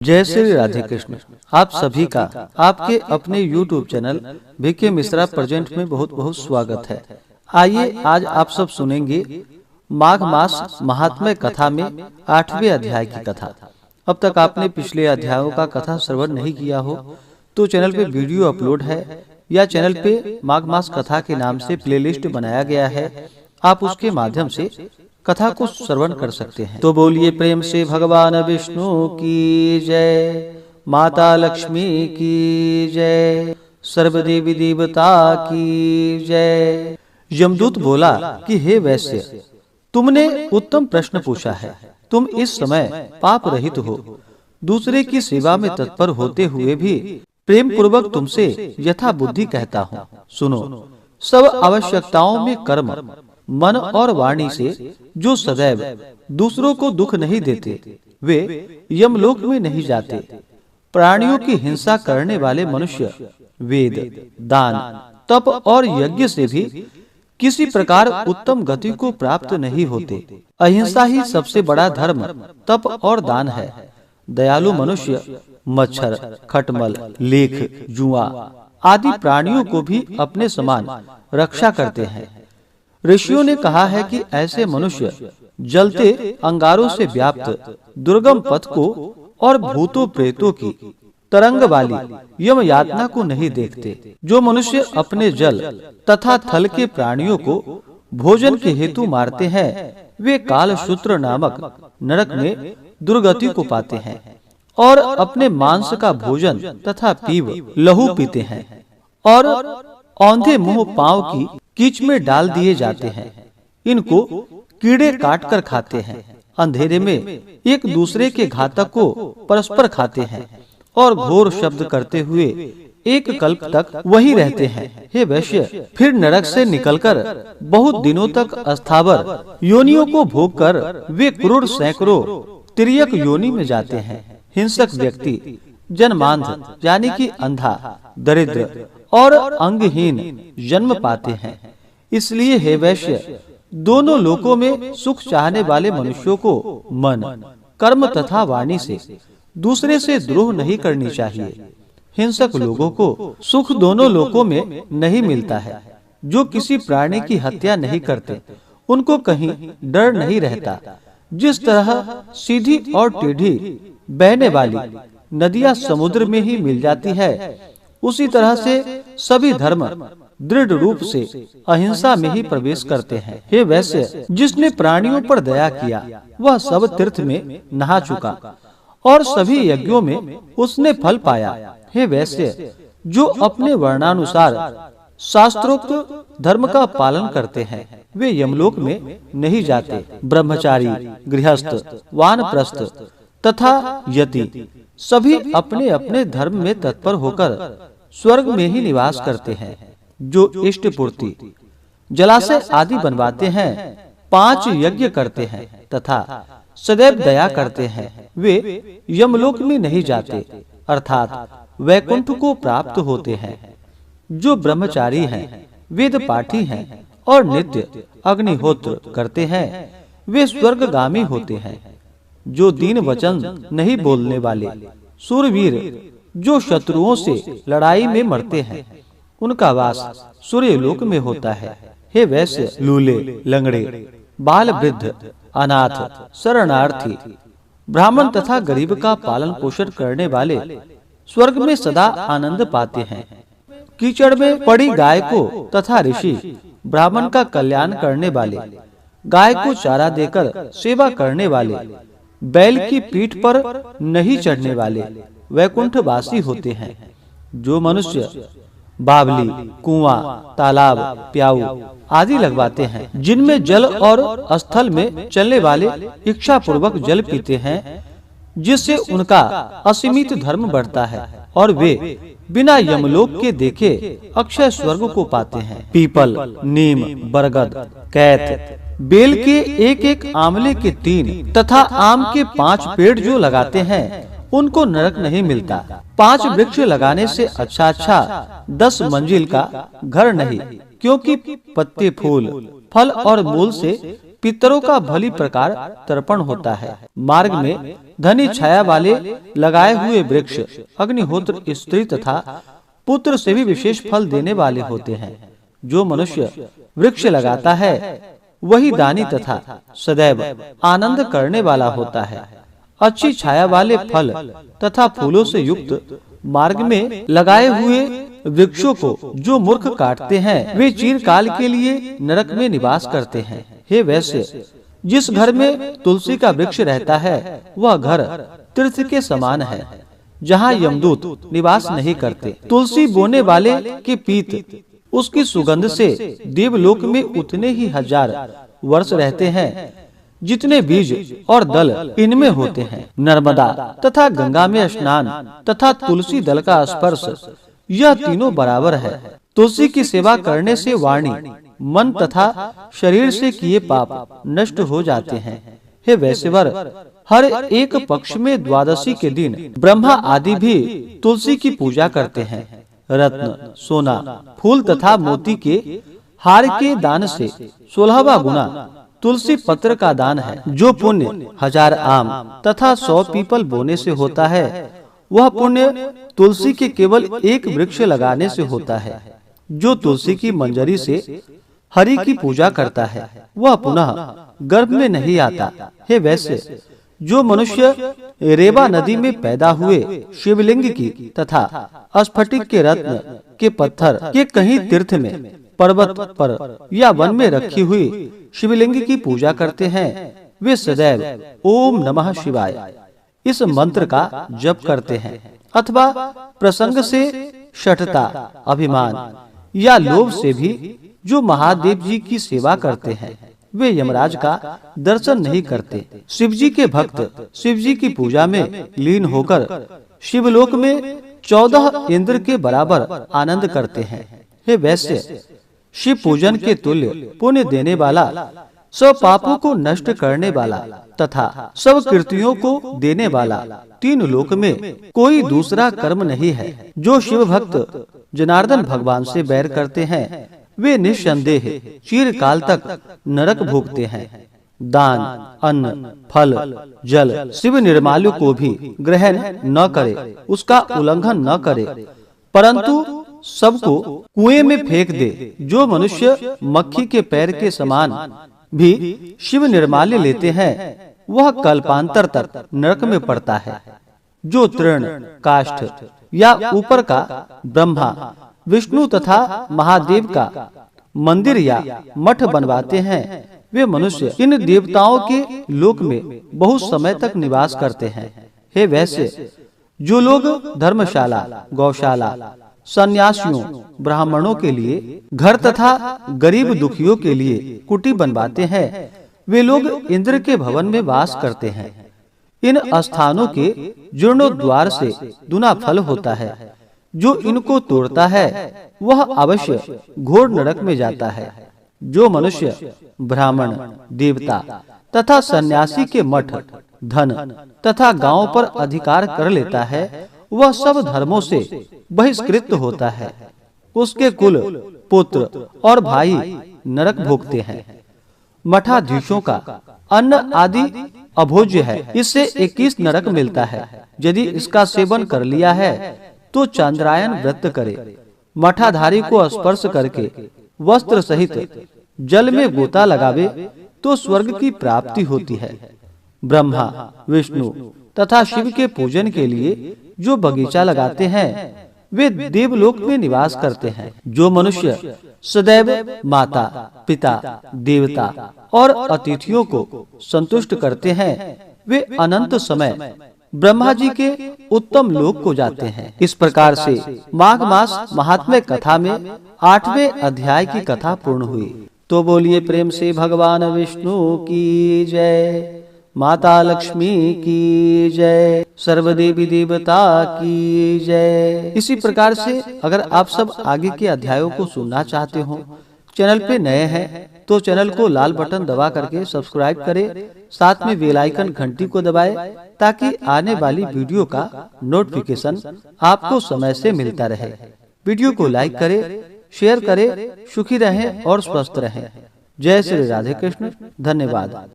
जय श्री राधे कृष्ण। आप सभी का आपके अपने YouTube channel VK Mishra present में बहुत बहुत स्वागत है। आइए आज आप सब सुनेंगे माघ मास महात्म्य कथा में 8वें अध्याय की कथा। अब तक आपने पिछले अध्यायों का कथा श्रवण नहीं किया हो तो चैनल पे वीडियो अपलोड है या चैनल पे माघ मास कथा के नाम से प्लेलिस्ट बनाया गया है, आप उसके माध्यम से कथा को श्रवण कर सकते हैं। तो बोलिए प्रेम से भगवान विष्णु की जय, माता लक्ष्मी की जय, सर्वदेवी देवता की जय। यमदूत बोला कि हे वैश्य, तुमने उत्तम प्रश्न पूछा है। तुम इस समय पाप रहित हो, दूसरे की सेवा में तत्पर होते हुए भी प्रेम पूर्वक तुमसे यथा बुद्धि कहता हूँ। सुनो, सब आवश्यकताओं में कर्म, मन और वाणी से जो सदैव दूसरों को दुख नहीं देते, वे यमलोक में नहीं जाते। प्राणियों की हिंसा करने वाले मनुष्य वेद, दान, तप और यज्ञ से भी किसी प्रकार उत्तम गति को प्राप्त नहीं होते। अहिंसा ही सबसे बड़ा धर्म, तप और दान है। दयालु मनुष्य मच्छर, खटमल, लेख, जुआ आदि प्राणियों को भी अपने समान रक्षा करते हैं। ऋषियों ने कहा है कि ऐसे मनुष्य जलते अंगारों से व्याप्त दुर्गम पथ को और भूतों प्रेतों की तरंग वाली यम यातना को नहीं देखते। जो मनुष्य अपने जल तथा थल के प्राणियों को भोजन के हेतु मारते हैं, वे कालशूत्र नामक नरक में दुर्गति को पाते हैं और अपने मांस का भोजन तथा पीव लहू पीते हैं और औंधे मुंह पांव की कीच में डाल दिए जाते हैं। इनको कीड़े काट कर खाते हैं। अंधेरे में एक दूसरे के घातक को परस्पर खाते हैं और घोर शब्द करते हुए एक कल्प तक वहीं रहते हैं। हे वैश्य, फिर नरक से निकलकर बहुत दिनों तक अस्थावर योनियों को भोग कर वे करोड़ सैकड़ों तिर्यक योनि में जाते हैं। हिंसक व्यक्ति जन्मांध यानी कि अंधा, दरिद्र और अंगहीन जन्म पाते हैं। इसलिए हे वैश्य, दोनों लोकों में सुख चाहने वाले मनुष्यों को मन, कर्म तथा वाणी से दूसरे से द्रोह नहीं करनी चाहिए। हिंसक लोगों को सुख दोनों लोकों में नहीं मिलता है। जो किसी प्राणी की हत्या नहीं करते, उनको कहीं डर नहीं रहता। जिस तरह सीधी और टेढ़ी बहने वाली नदियां समुद्र में ही मिल जाती है, उसी तरह से सभी धर्म दृढ़ रूप से अहिंसा में ही प्रवेश करते हैं। हे वैश्य, जिसने प्राणियों पर दया किया, वह सब तीर्थ में नहा चुका और सभी यज्ञों में उसने फल पाया। हे वैश्य, जो अपने वर्णानुसार शास्त्रोक्त धर्म का पालन करते हैं, वे यमलोक में नहीं जाते। ब्रह्मचारी, गृहस्थ, वानप्रस्थ तथा यति सभी अपने अपने धर्म में तत्पर होकर स्वर्ग में ही निवास करते हैं। जो इष्ट पूर्ति, जलाशय आदि बनवाते हैं, 5 यज्ञ करते हैं तथा सदैव दया करते हैं, वे यमलोक में नहीं जाते अर्थात वैकुंठ को प्राप्त होते हैं। जो ब्रह्मचारी हैं, वेद पाठी हैं और नित्य अग्निहोत्र करते हैं, वे स्वर्गगामी होते हैं। जो दीन वचन नहीं बोलने वाले सूरवीर, जो शत्रुओं से लड़ाई में मरते हैं, उनका वास सूर्यलोक में होता है। हे वैश्य, लूले, लंगड़े, बाल वृद्ध, अनाथ, शरणार्थी, ब्राह्मण तथा गरीब का पालन पोषण करने वाले स्वर्ग में सदा आनंद पाते हैं। कीचड़ में पड़ी गाय को तथा ऋषि ब्राह्मण का कल्याण करने वाले, गाय को चारा देकर सेवा करने वाले, बैल की पीठ पर नहीं चढ़ने वाले वैकुंठ वासी होते हैं। जो मनुष्य बावली, कुआं, तालाब, प्याऊ आदि लगवाते हैं, जिनमें जल और स्थल में चलने वाले इच्छा पूर्वक जल पीते हैं, जिससे उनका असीमित धर्म बढ़ता है और वे बिना यमलोक के देखे अक्षय स्वर्ग को पाते हैं। पीपल, नीम, बरगद, कैथ, बेल के एक आंवले के 3 तथा आम के 5 पेड़ जो लगाते हैं, उनको नरक नहीं मिलता। 5 वृक्ष लगाने से अच्छा 10 मंजिल का घर नहीं, क्योंकि पत्ते, फूल, फल और मूल से पितरों का भली प्रकार तर्पण होता है। मार्ग में धनी छाया वाले लगाए हुए वृक्ष अग्निहोत्र स्त्री तथा पुत्र से भी विशेष फल देने वाले होते हैं। जो मनुष्य वृक्ष लगाता है वही दानी तथा सदैव आनंद करने वाला होता है। अच्छी छाया वाले फल तथा फूलों से युक्त मार्ग में लगाए हुए वृक्षों को जो मूर्ख काटते हैं वे चिरकाल के लिए नरक में निवास करते हैं। हे वैश्य, जिस घर में तुलसी का वृक्ष रहता है वह घर तीर्थ के समान है, जहाँ यमदूत निवास नहीं करते। तुलसी बोने वाले के पीत उसकी सुगंध से देवलोक में उतने ही हजार वर्ष रहते हैं जितने बीज और दल इनमें होते हैं। नर्मदा तथा गंगा में स्नान तथा तुलसी दल का स्पर्श, यह तीनों बराबर है। तुलसी की सेवा करने से वाणी, मन तथा शरीर से किए पाप नष्ट हो जाते हैं। हे वैश्यवर, हर एक पक्ष में द्वादशी के दिन ब्रह्मा आदि भी तुलसी की पूजा करते हैं। रत्न, सोना, फूल तथा मोती के हार के दान से 16वां गुना तुलसी पत्र का दान है। जो पुण्य 1000 आम तथा 100 पीपल बोने से होता है वह पुण्य तुलसी के केवल एक वृक्ष लगाने से होता है। जो तुलसी की मंजरी से हरि की पूजा करता है वह पुनः गर्भ में नहीं आता। हे वैश्य, जो मनुष्य रेवा नदी में पैदा हुए शिवलिंग की तथा स्फटिक के रत्न के पत्थर के कहीं तीर्थ में, पर्वत पर या वन में रखी हुई शिवलिंग की पूजा करते हैं वे सदैव ओम नमः शिवाय इस मंत्र का जप करते हैं। अथवा प्रसंग से शठता, अभिमान या लोभ से भी जो महादेव जी की सेवा करते हैं वे यमराज का दर्शन नहीं करते। शिव जी के भक्त शिव जी की पूजा में लीन होकर शिवलोक में 14 इंद्र के बराबर आनंद करते हैं। हे वैश्य, शिव पूजन के तुल्य पुण्य देने वाला, सब पापों को नष्ट करने वाला तथा सब कृतियों को देने वाला तीन लोक में कोई दूसरा कर्म नहीं है। जो शिव भक्त जनार्दन भगवान से बैर करते हैं वे निस्संदेह चिरकाल तक नरक भोगते हैं। दान, अन्न, फल, जल शिव निर्माल्य को भी ग्रहण न करे, उसका उल्लंघन न करे, परंतु सबको कुएं में फेंक दे। जो मनुष्य मक्खी के पैर के समान भी शिव निर्माल्य लेते हैं वह कल्पांतर तक नरक में पड़ता है। जो तृण, काष्ठ या ऊपर का ब्रह्मा, विष्णु तथा महादेव का मंदिर या मठ बनवाते हैं वे मनुष्य इन देवताओं के लोक में बहुत समय तक निवास करते हैं। हे वैश्य, जो लोग धर्मशाला, गौशाला, सन्यासियों, ब्राह्मणों के लिए घर तथा गरीब दुखियों के लिए कुटी बनवाते हैं वे लोग इंद्र के भवन में वास करते हैं। इन स्थानों के जीर्णोद्वार से दुना फल होता है। जो इनको तोड़ता है वह अवश्य घोर नरक में जाता है। जो मनुष्य ब्राह्मण, देवता तथा सन्यासी के मठ, धन तथा गांव पर अधिकार कर लेता है वह सब धर्मों से बहिष्कृत होता है। उसके कुल, पुत्र और भाई नरक भोगते हैं। मठाधीशों का अन्न आदि अभोज्य है, इससे 21 नरक मिलता है। यदि इसका सेवन कर लिया है तो चांद्रायन व्रत करे। मठाधारी को स्पर्श करके वस्त्र सहित जल में गोता लगावे तो स्वर्ग की प्राप्ति होती है। ब्रह्मा, विष्णु तथा शिव के पूजन के लिए जो बगीचा लगाते हैं वे देवलोक में निवास करते हैं। जो मनुष्य सदैव माता, पिता, देवता और अतिथियों को संतुष्ट करते हैं वे अनंत समय ब्रह्मा जी के उत्तम लोक को जाते हैं। इस प्रकार से माघ मास महात्म्य कथा में 8वें अध्याय की कथा पूर्ण हुई। तो बोलिए प्रेम से भगवान विष्णु की जय, माता लक्ष्मी की जय, सर्वदेवी देवता की जय। इसी प्रकार से अगर आप सब आगे के अध्यायों को सुनना चाहते हो, चैनल पे नए हैं तो चैनल को लाल बटन दबा करके सब्सक्राइब करें, साथ में बेल आइकन घंटी को दबाएं ताकि आने वाली वीडियो का नोटिफिकेशन आपको समय से मिलता रहे। वीडियो को लाइक करें, शेयर करें, सुखी रहें और स्वस्थ रहें। जय श्री राधे कृष्ण। धन्यवाद।